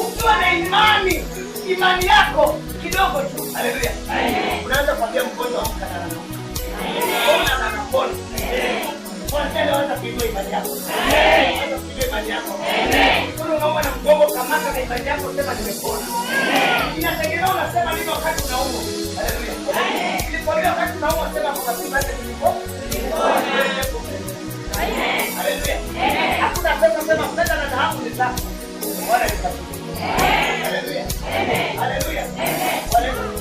Ukiwa na imani yako kidogo tu, haleluya, unaanza kuambia mgonjwa amka na ona anapona. Waanza kuinua imani yako. Waanza kuinua imani yako. Kuna unauma na mgongo, kamata na imani yako, sema nimepona. Inategemea unasema nini wakati unaumwa. Haleluya. Nilipoambia wakati unaumwa sema kwa sababu hata nilipona. Haleluya. Hakuna pesa sema pesa na dhahabu ni zako. Bwana nitakupa. Haleluya. Haleluya. Haleluya.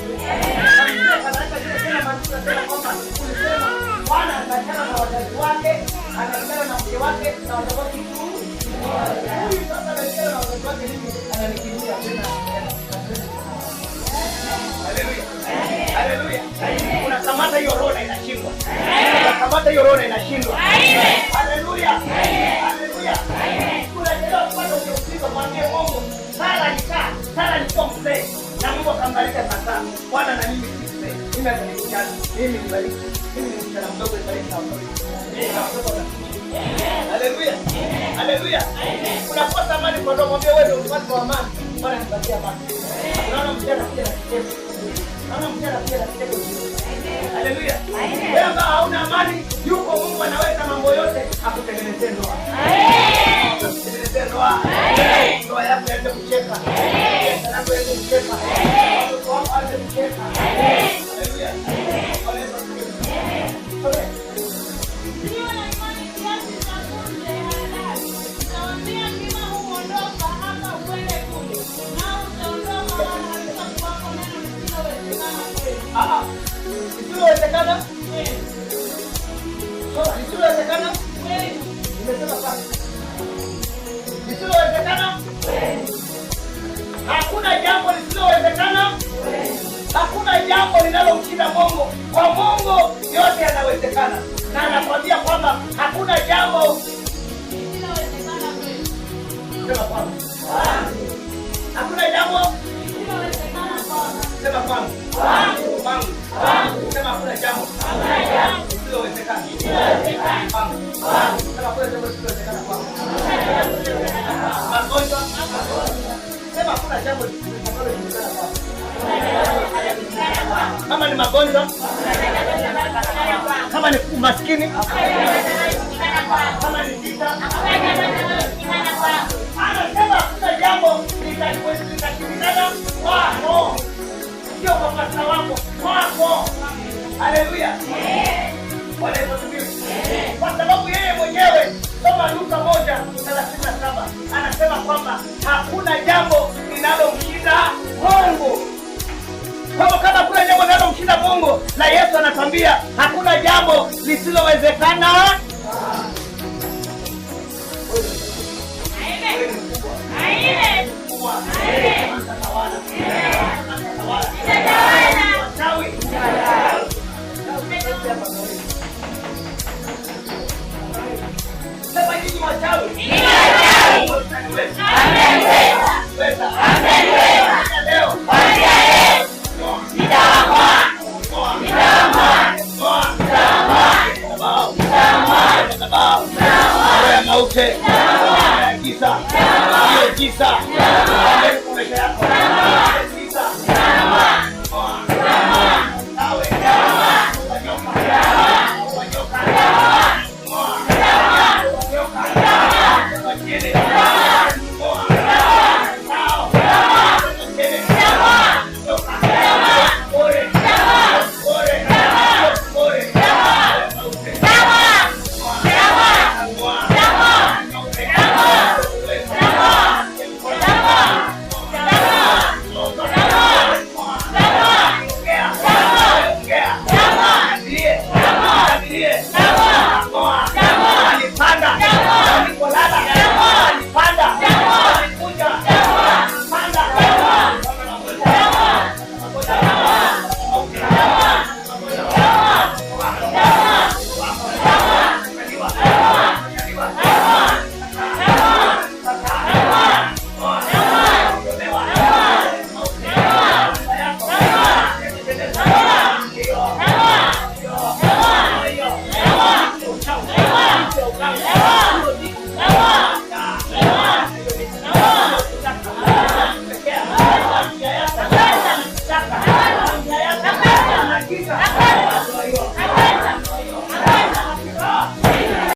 Bwana anataka na wazazi wake, anataka na mke wake na watoto wake. Huyu sasa anataka na wazazi wake hivi ananikimbia tena. Haleluya. Haleluya. Unakamata hiyo roho na inashindwa. Unakamata hiyo roho na inashindwa. Haleluya. Haleluya. Unajua kupata usiku mwambie Mungu, sala nilikuwa mzee na Mungu akambariki sana. Bwana na mimi mimi nimebariki. Mimi nibariki. Mimi ni mchana mdogo nibariki na mtoto. Haleluya. Haleluya. Unakosa amani kwa ndoa, mwambie wewe ndio mfalme wa amani. Bwana nipatie amani. Unaona mjana pia na kicheko. Unaona mjana pia na kicheko. Haleluya. Wewe ambao hauna amani, yuko Mungu anaweza mambo yote akutengenezee ndoa. Akutengenezee ndoa. Ndoa yako iende kucheka. Ndoa yako iende kucheka. Ndoa yako iende kucheka. Haleluya. Isilowezekana? Isilowezekana? Nimesema sasa. Isilowezekana? Hakuna jambo lisilowezekana. Hakuna jambo linalomshinda Mungu. Kwa Mungu yote yanawezekana. Na anakuambia kwamba hakuna jambo lisilowezekana kweli. Sema kwamba. Hakuna jambo lisilowezekana kwamba. Sema kwamba. Kwangu. Sema hakuna jambo lisilowezekana. Sema hakuna jambo lisilowezekana kwangu. Magonjwa. Sema hakuna jambo lisilowezekana kwangu. Kama ni magonjwa, kama ni umaskini, kama ni vita, anasema hakuna jambo litashindikana kwako. Sio kwa pasta wako, kwako. Haleluya. Bwana asifiwe. Kwa sababu yeye mwenyewe, soma Luka 1:37, anasema kwamba hakuna jambo linalomshinda Mungu. Kwa kama kuna jambo linalomshinda Mungu, na Yesu anatambia hakuna jambo lisilowezekana. Amen. Amen. Sema nyinyi wachawi. Leo. Giza.